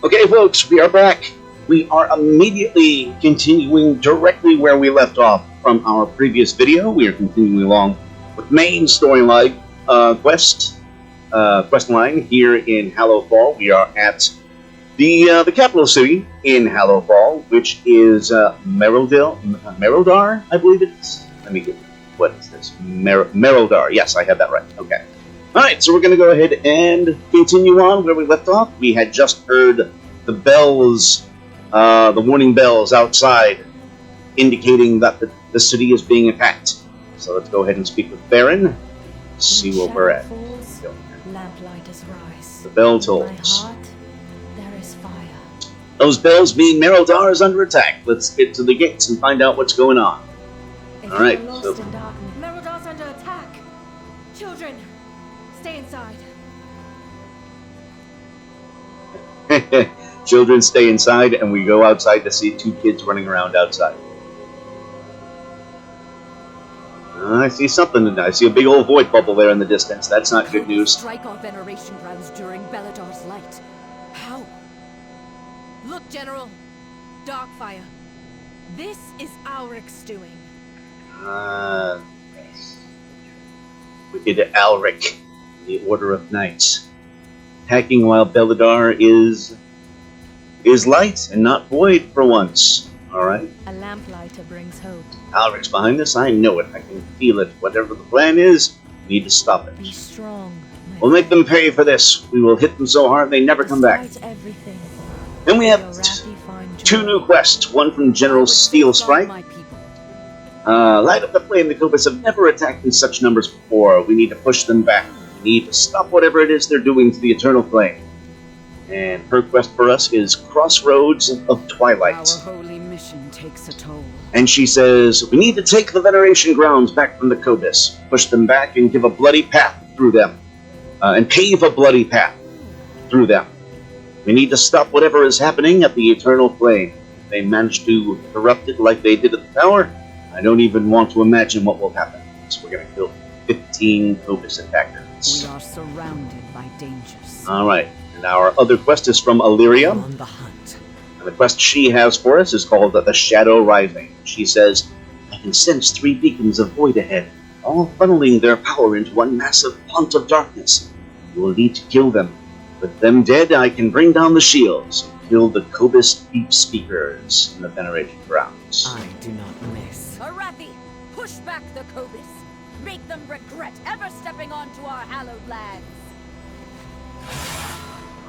Okay, folks, we are back. We are immediately continuing directly where we left off from our previous video. We are continuing along with main storyline quest line here in Hallowfall. We are at the capital city in Hallowfall, which is Mereldar, I believe it is. Let me get what is this? Mereldar. Yes, I have that right. Okay. Alright, so we're going to go ahead and continue on where we left off. We had just heard the bells, the warning bells outside, indicating that the city is being attacked. So let's go ahead and speak with Baron, see where we're at. Lamplighters rise. The bell tolls. In my heart, there is fire. Those bells mean Mereldar is under attack. Let's get to the gates and find out what's going on. Alright, so... Mereldar's under attack. Children, stay inside. Children stay inside, and we go outside to see two kids running around outside. I see something. I see a big old void bubble there in the distance. That's not good news. Strike our veneration grounds during Beledar's light. How? Look, General. Darkfire. This is Aelric's doing. Yes. Wicked Aelric, the Order of Knights, attacking while Beledar is light and not void for once. Alright. A lamplighter brings hope. Aelric's behind this. I know it. I can feel it. Whatever the plan is, we need to stop it. Be strong. We'll make them pay for this. We will hit them so hard they never come back. Everything. Then we have two new quests. One from General Steel Strike. Light up the flame. The kobyss have never attacked in such numbers before. We need to push them back. We need to stop whatever it is they're doing to the eternal flame. And her quest for us is Crossroads of Twilight. Our holy mission takes a toll. And she says, we need to take the Veneration grounds back from the kobyss, push them back and give a bloody path through them, and pave a bloody path through them. We need to stop whatever is happening at the eternal flame. If they manage to corrupt it like they did at the tower, I don't even want to imagine what will happen. So we're going to kill 15 kobyss attackers. We are surrounded by dangers. Alright, and our other quest is from Illyria. On the hunt. And the quest she has for us is called The Shadow Rising. She says, I can sense 3 beacons of void ahead, all funneling their power into one massive font of darkness. You will need to kill them. With them dead, I can bring down the shields and kill the kobyss deep speakers in the Veneration grounds. I do not miss. Arathi, push back the kobyss. Make them regret ever stepping onto our hallowed lands.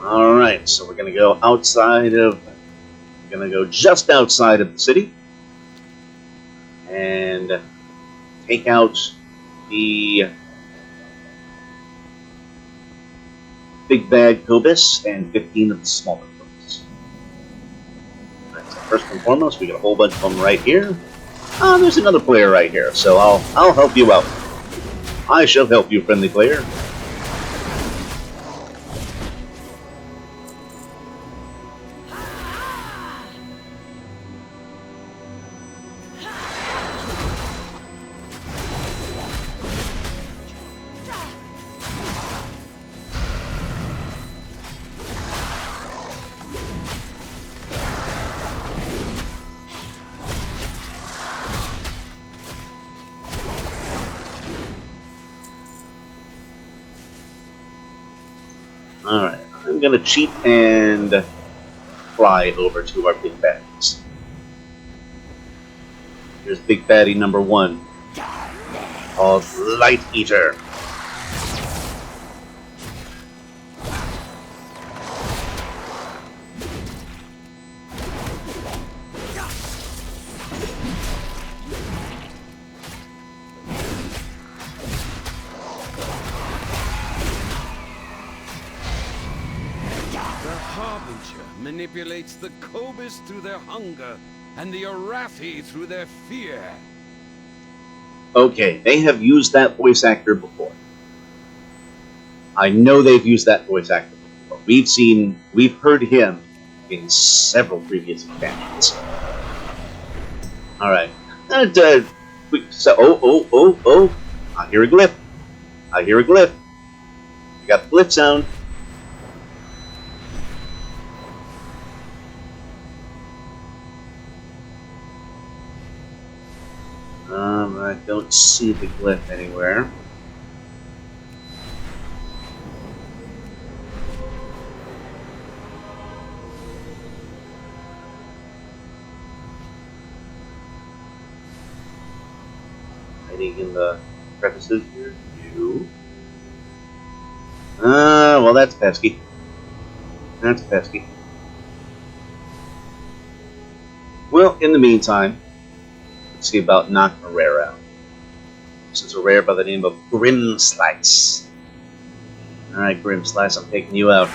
Alright, so we're going to go outside of... We're going to go just outside of the city. And take out the big bad kobyss and 15 of the smaller kobyss. Alright, so first and foremost, we got a whole bunch of them right here. There's another player right here, so I'll help you out. I shall help you, friendly player. Alright, I'm gonna cheat and fly over to our big baddies. Here's big baddie number 1, called Light Eater. Manipulates the kobyss through their hunger, and the Arathi through their fear. Okay, they have used that voice actor before. I know they've used that voice actor before. We've heard him in several previous campaigns. Alright. Oh. I hear a glyph. I hear a glyph. We got the glyph sound. don't see the glyph anywhere. Hiding in the crevices here. You. Well, that's pesky. That's pesky. Well, in the meantime, let's see about knocking a rare out. This is a rare by the name of Grim Slice. Alright, Grim Slice, I'm taking you out.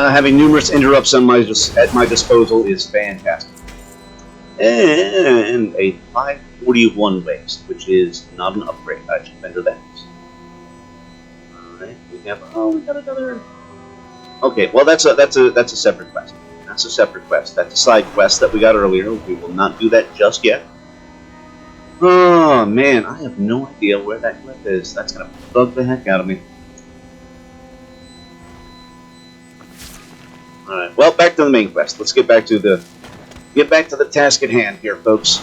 Having numerous interrupts at my disposal is fantastic. And a 541 waste, which is not an upgrade. I should vendor that. Alright, we got another. Okay, well that's a separate quest. That's a separate quest. That's a side quest that we got earlier. We will not do that just yet. Oh man, I have no idea where that glyph is. That's gonna bug the heck out of me. Alright, well, back to the main quest. Let's get back to the task at hand here, folks.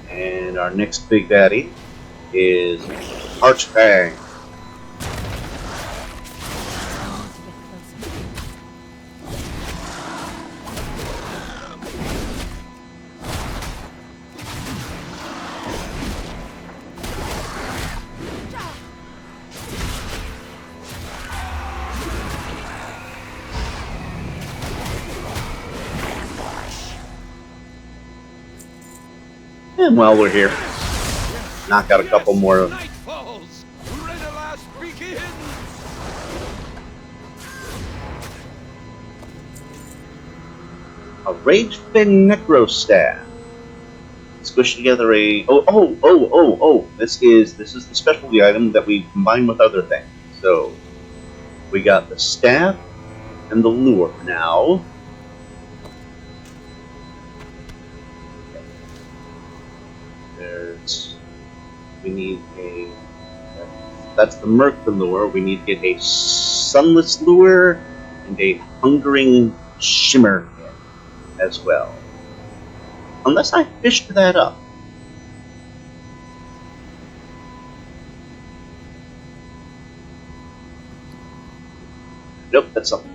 And our next big baddie is Archfang. And while we're here, knock out a couple more of them. Night falls. Renalas begins. A Ragefin Necrostaff. Squish together a this is the specialty item that we combine with other things. So we got the staff and the lure now. We need a. That's the Merkin lure. We need to get a Sunless lure and a Hungering Shimmer as well. Unless I fished that up. Nope, that's something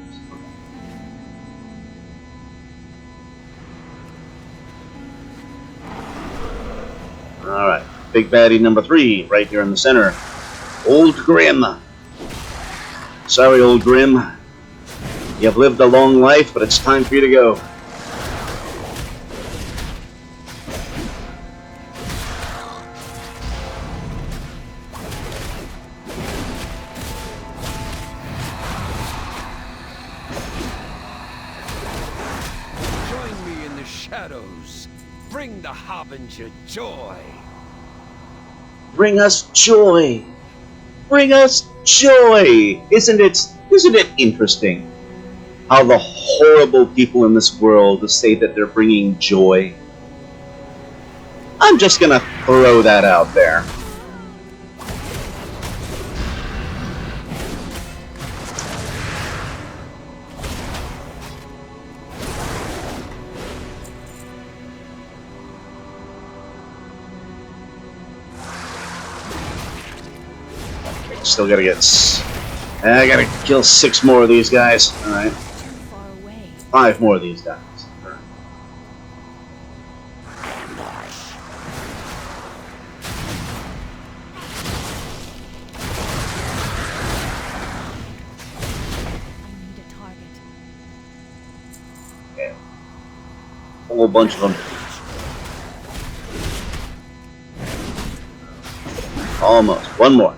else. Alright. Big baddie number 3, right here in the center. Old Grim. Sorry, Old Grim. You've lived a long life, but it's time for you to go. Join me in the shadows. Bring the Harbinger joy. Bring us joy! Bring us joy! Isn't it interesting how the horrible people in this world say that they're bringing joy? I'm just gonna throw that out there. Still gotta get. I gotta kill 6 more of these guys. Alright. 5 more of these guys. Alright. Yeah. A whole bunch of them. Almost. One more.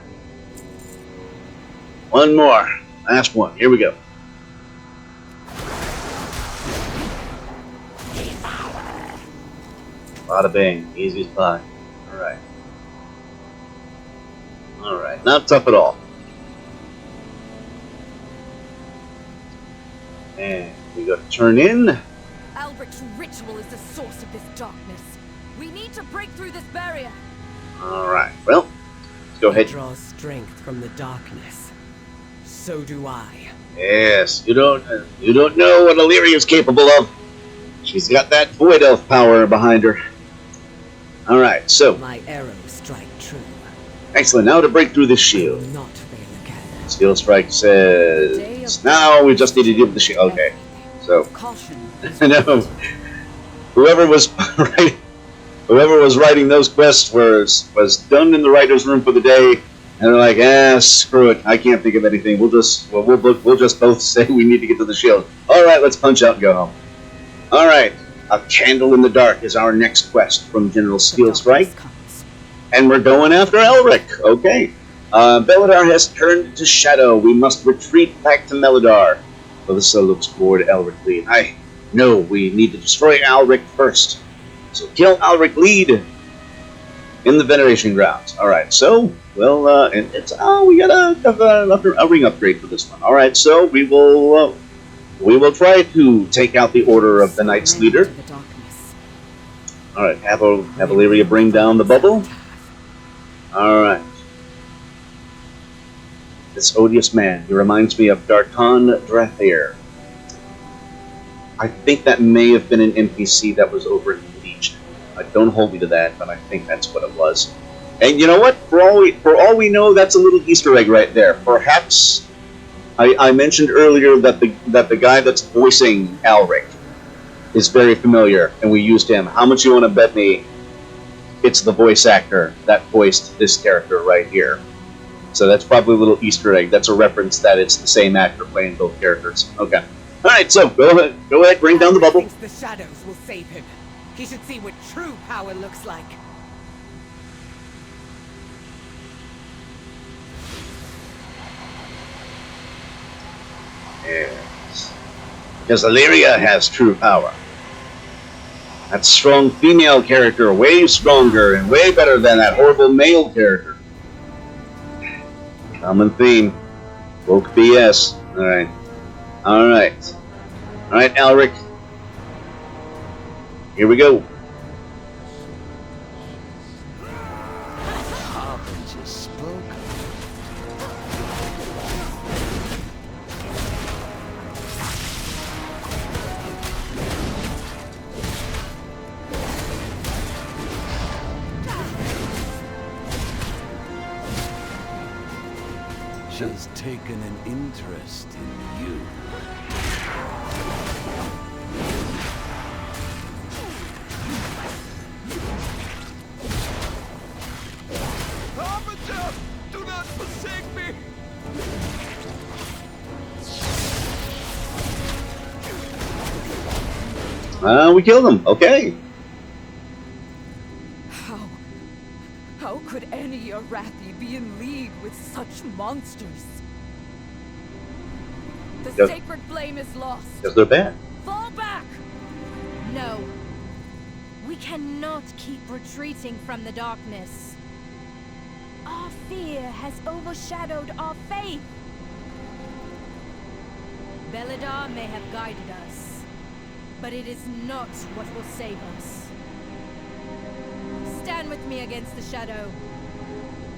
One more. Last one. Here we go. Bada bing. Easy as pie. Alright. not tough at all. And we got to turn in. Aelric's ritual is the source of this darkness. We need to break through this barrier. Alright, well, let's go ahead. Draw strength from the darkness. So do I. Yes, you don't know what Illyria is capable of. She's got that void elf power behind her. Alright, so. My arrows strike true. Excellent, now to break through this I shield. will not fail again. Skill strike says. Now we just need to deal with the shield. Okay, so. Caution. No. Whoever was writing those quests was done in the writer's room for the day, and they're like, screw it, I can't think of anything. We'll just both say we need to get to the shield. All right, let's punch out and go home. All right, a candle in the dark is our next quest from General Skill Strike, and we're going after Aelric. Okay, Veneradar has turned to shadow. We must retreat back to Mereldar. Alyssa looks toward Aelric Leid. I know we need to destroy Aelric first. So kill Aelric Leid in the Veneration grounds. Alright, so, well, and it's, we got a ring upgrade for this one. Alright, so we will try to take out the Order of the Knights Leader. Alright, have Illyria bring down the bubble. Alright. This odious man, he reminds me of Darton Drathair. I think that may have been an NPC that was over in Legion. Don't hold me to that, but I think that's what it was. And you know what? For all we know, that's a little Easter egg right there. Perhaps I mentioned earlier that the guy that's voicing Aelric is very familiar, and we used him. How much you want to bet me it's the voice actor that voiced this character right here? So that's probably a little Easter egg. That's a reference that it's the same actor playing both characters. Okay. Alright, so go ahead, bring down the bubble. Thinks the shadows will save him. He should see what true power looks like. Yes. Because Illyria has true power. That strong female character, way stronger and way better than that horrible male character. Common theme. Woke BS. Alright. Alright. Alright, Aelric. Here we go. Harbinger spoke. She's taken an interest in you. Harbinger, do not forsake me! We killed him. Okay. How could any Arathi be in league with such monsters? The Yes. sacred flame is lost. Because they're bad. Fall back! No. We cannot keep retreating from the darkness. Our fear has overshadowed our faith. Veneradar may have guided us, but it is not what will save us. Stand with me against the shadow.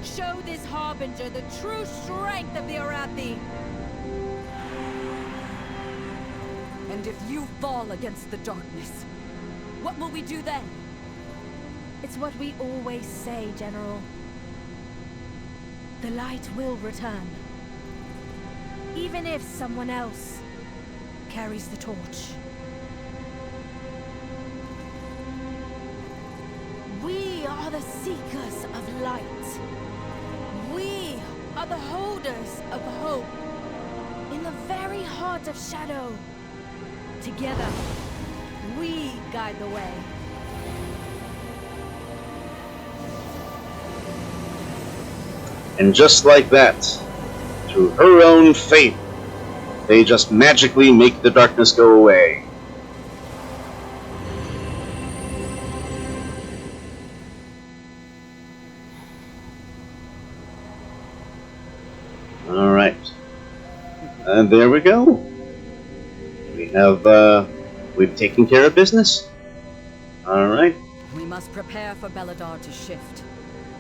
Show this Harbinger the true strength of the Arathi. And if you fall against the darkness, what will we do then? It's what we always say, General. The light will return. Even if someone else carries the torch. We are the seekers of light. We are the holders of hope. In the very heart of shadow. Together, we guide the way. And just like that, through her own faith, they just magically make the darkness go away. And there we go. We've taken care of business. Alright. We must prepare for Mereldar to shift.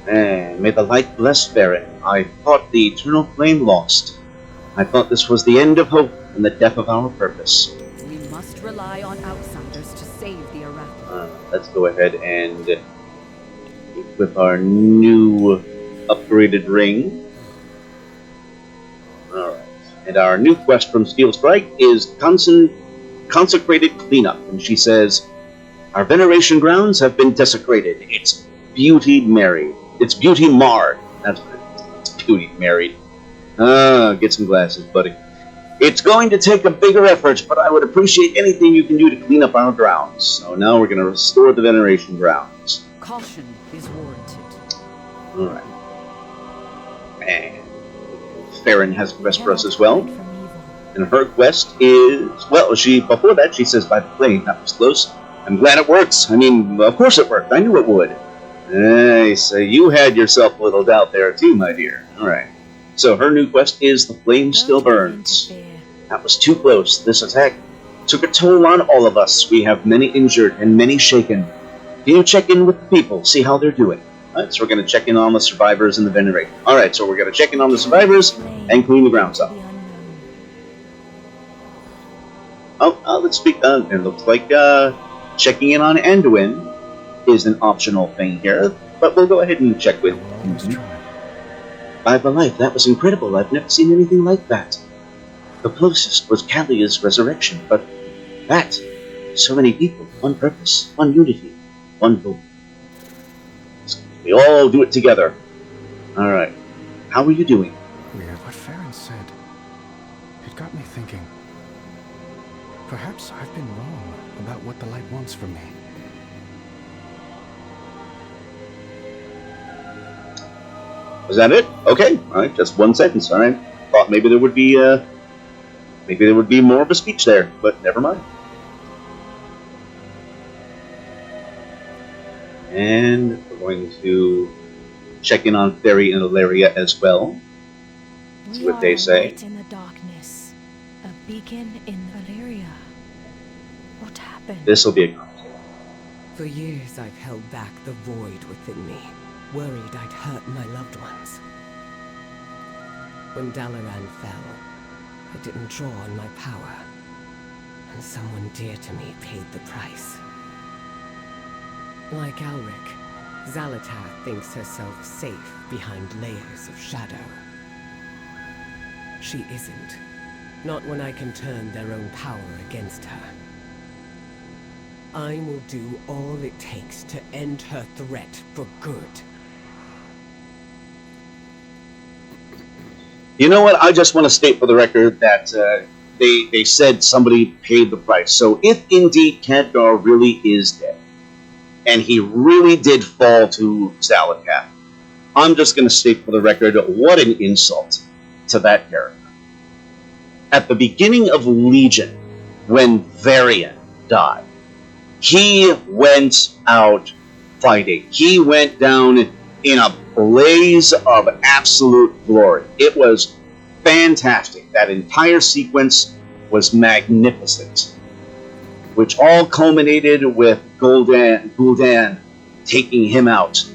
And may the light bless Varen. I thought the eternal flame lost. I thought this was the end of hope and the death of our purpose. We must rely on outsiders to save the Arathi. Let's go ahead and equip our new upgraded ring. Alright. And our new quest from Steel Strike is Consecrated Cleanup. And she says, our veneration grounds have been desecrated. Its beauty marred. Its beauty marred. That's what it is. Its beauty married. Get some glasses, buddy. It's going to take a bigger effort, but I would appreciate anything you can do to clean up our grounds. So now we're going to restore the veneration grounds. Caution is warranted. Alright. And Farron has a quest for us as well. And her quest is, well, before that she says by the flame. That was close. I'm glad it works. I mean, of course it worked. I knew it would. Nice. You had yourself a little doubt there too, my dear. Alright. So her new quest is The Flame Still Burns. That was too close. This attack took a toll on all of us. We have many injured and many shaken. Can you check in with the people, see how they're doing? Alright, so we're going to check in on the survivors and the veneration. Alright, so we're going to check in on the survivors and clean the grounds up. Let's speak. It looks like checking in on Anduin is an optional thing here, but we'll go ahead and check with him. By the life, that was incredible. I've never seen anything like that. The closest was Kalia's resurrection, but that, so many people, one purpose, one unity, one hope. We all do it together. Alright. How are you doing? Weird what Farron said. It got me thinking. Perhaps I've been wrong about what the light wants from me. Was that it? Okay. Alright, just one sentence. Alright. Thought maybe there would be more of a speech there, but never mind. And we're going to check in on Theri and Ilaria as well. See what they say. Light in the darkness, a beacon in Valeria. What happened? This will be a For years I've held back the void within me, worried I'd hurt my loved ones. When Dalaran fell, I didn't draw on my power, and someone dear to me paid the price. Like Aelric, Xal'atath thinks herself safe behind layers of shadow. She isn't. Not when I can turn their own power against her. I will do all it takes to end her threat for good. You know what? I just want to state for the record that they said somebody paid the price. So if indeed Khadgar really is dead, and he really did fall to Xal'atath, I'm just going to state for the record what an insult to that character. At the beginning of Legion, when Varian died, he went out fighting. He went down in a blaze of absolute glory. It was fantastic. That entire sequence was magnificent, which all culminated with Gul'dan taking him out.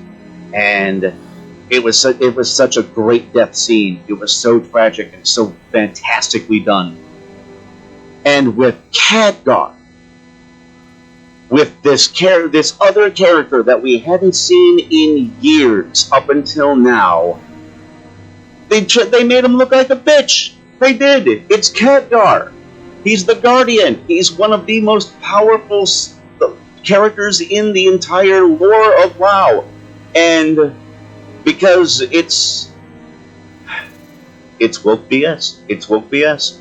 And it was such a great death scene. It was so tragic and so fantastically done. And with Khadgar, with this other character that we hadn't seen in years up until now, they made him look like a bitch. They did. It's Khadgar. He's the Guardian. He's one of the most powerful characters in the entire lore of WoW. And because it's woke BS. It's woke BS.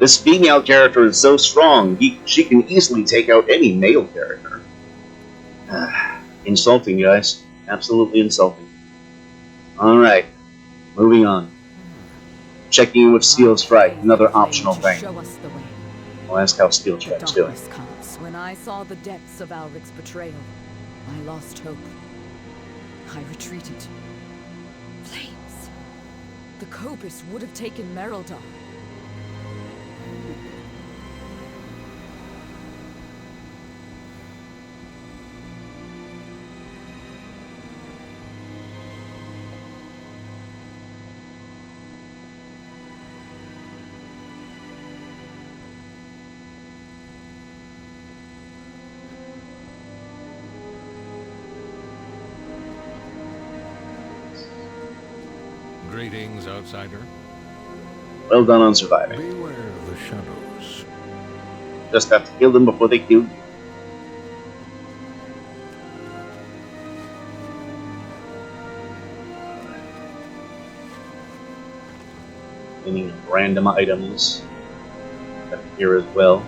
This female character is so strong, she can easily take out any male character. Insulting, guys. Absolutely insulting. Alright, moving on. Checking in with Steel Strike, another optional thing. Show us the way. We'll ask how Steel Strike's doing. Darkness comes. When I saw the depths of Aelric's betrayal, I lost hope. I retreated. Flames. The kobyss would have taken Mereldar. Greetings, outsider. Well done on surviving. Beware of the shadows. Just have to kill them before they kill you. Any random items that appear as well.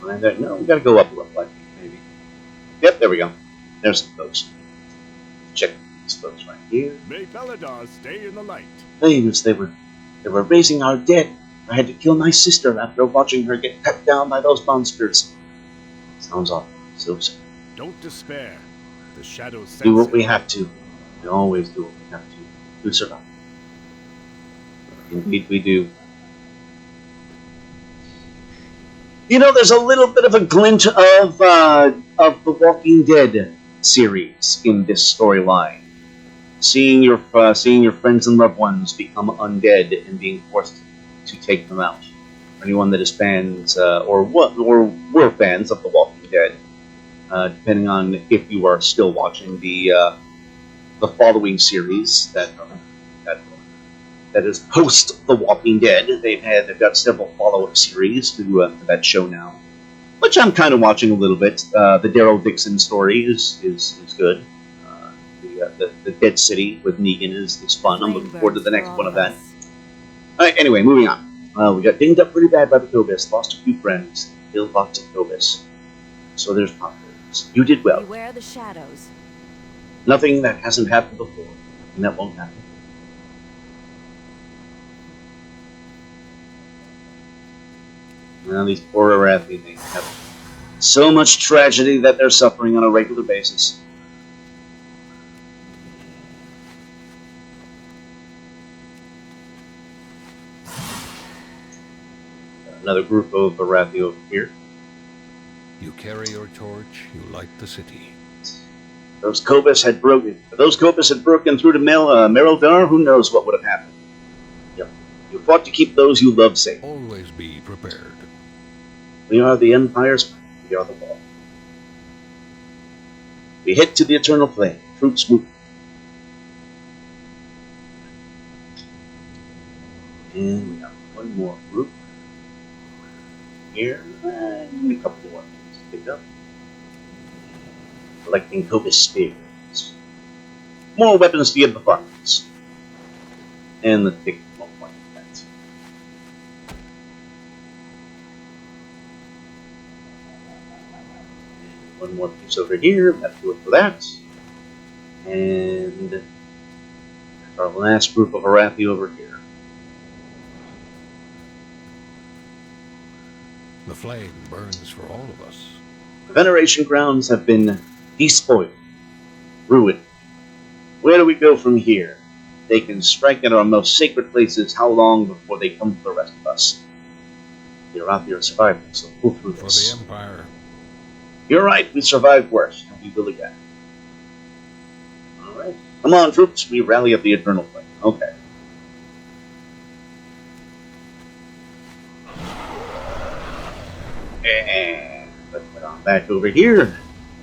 Behind that. No, we gotta go up a little, I think, maybe. Yep, there we go. There's some folks. Check these folks right here. May Veladar stay in the light. Flames, they were raising our dead. I had to kill my sister after watching her get cut down by those monsters. Sounds awful. So sad. Don't despair. The shadows sense Do what we it. have to. We always do what we have to survive. Indeed we do. You know, there's a little bit of a glint of the Walking Dead series in this storyline. Seeing your friends and loved ones become undead and being forced to take them out. For anyone that is fans or were fans of The Walking Dead, depending on if you are still watching the following series that is post The Walking Dead. They've got several follow-up series to that show now, which I'm kind of watching a little bit. The Daryl Dixon story is good. The Dead City with Negan is fun. I'm looking forward to the next one of that. All right, anyway, moving on. We got dinged up pretty bad by the kobyss. Lost a few friends. Killed lots of kobyss. So there's positives. You did well. Beware the shadows. Nothing that hasn't happened before, and that won't happen. Now these poor Arathi, they have so much tragedy that they're suffering on a regular basis. Another group of Arathi over here. You carry your torch, you light the city. Those kobyss had broken. If those kobyss had broken through to Mereldar, who knows what would have happened? Yep. You fought to keep those you love safe. Always be prepared. We are the Empire's. We are the Wall. We head to the Eternal Flame. Troops move. And we got one more group here. And a couple more things to pick up. Collecting kobyss spears. More weapons to give the farmers. And let's take one more of that. One more piece over here. That'll do it for that. And our last group of Arathi over here. The flame burns for all of us. The Veneration grounds have been despoiled, ruined. Where do we go from here? They can strike at our most sacred places. How long before they come for the rest of us? The Arathi are surviving, so pull through For this. the Empire. You're right, we survived worse, and we will again. Alright. Come on, troops, we rally at the Eternal Flame. Okay. And let's put on back over here.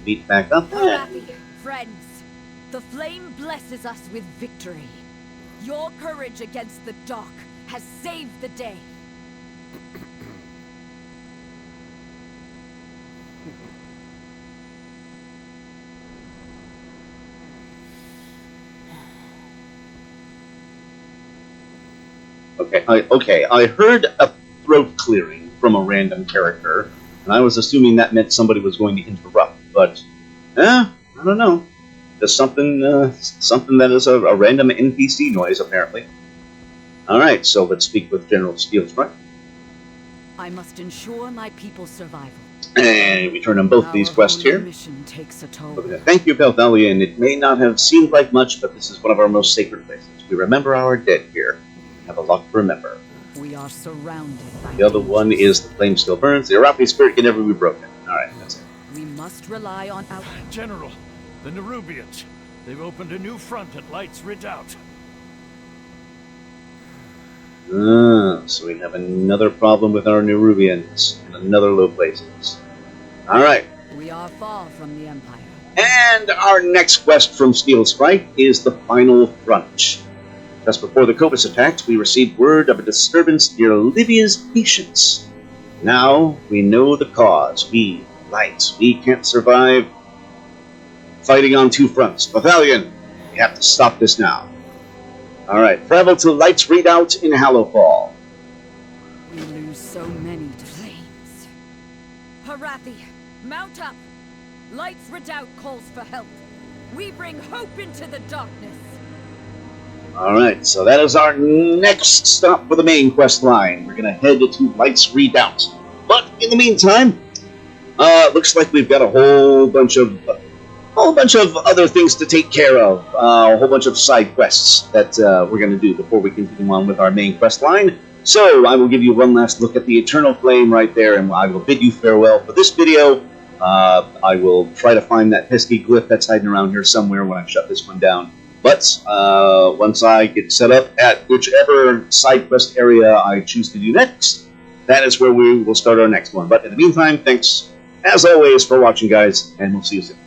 Meet back up. Arathi, friends, the flame blesses us with victory. Your courage against the dark has saved the day. Okay, I heard a throat clearing from a random character, and I was assuming that meant somebody was going to interrupt, but I don't know. Just something, something that is a random NPC noise, apparently. Alright, so let's speak with General Steelstrike. I must ensure my people's survival. And we turn on both these quests here. Mission takes a toll. Thank you, Belthalion. It may not have seemed like much, but this is one of our most sacred places. We remember our dead here. We have a lot to remember. We are surrounded by The other one is the flame still burns. The Arathi spirit can never be broken. Alright, that's it. We must rely on our... General, the Nerubians. They've opened a new front at Light's Redoubt. So we have another problem with our Nerubians in another low places. Alright. We are far from the Empire. And our next quest from Steelstrike is the final front. Just before the kobyss attacked, we received word of a disturbance near Livia's patience. Now we know the cause. We, Light, we can't survive fighting on two fronts. Battalion, we have to stop this now. Alright, travel to Light's Redoubt in Hallowfall. We lose so many to flames. Arathi, mount up! Light's Redoubt calls for help. We bring hope into the darkness. Alright, so that is our next stop for the main quest line. We're gonna head to Light's Redoubt. But in the meantime, looks like we've got a whole bunch of other things to take care of. A whole bunch of side quests that we're gonna do before we continue on with our main quest line. So I will give you one last look at the Eternal Flame right there, and I will bid you farewell for this video. I will try to find that pesky glyph that's hiding around here somewhere when I shut this one down. But once I get set up at whichever side quest area I choose to do next, that is where we will start our next one. But in the meantime, thanks as always for watching, guys, and we'll see you soon.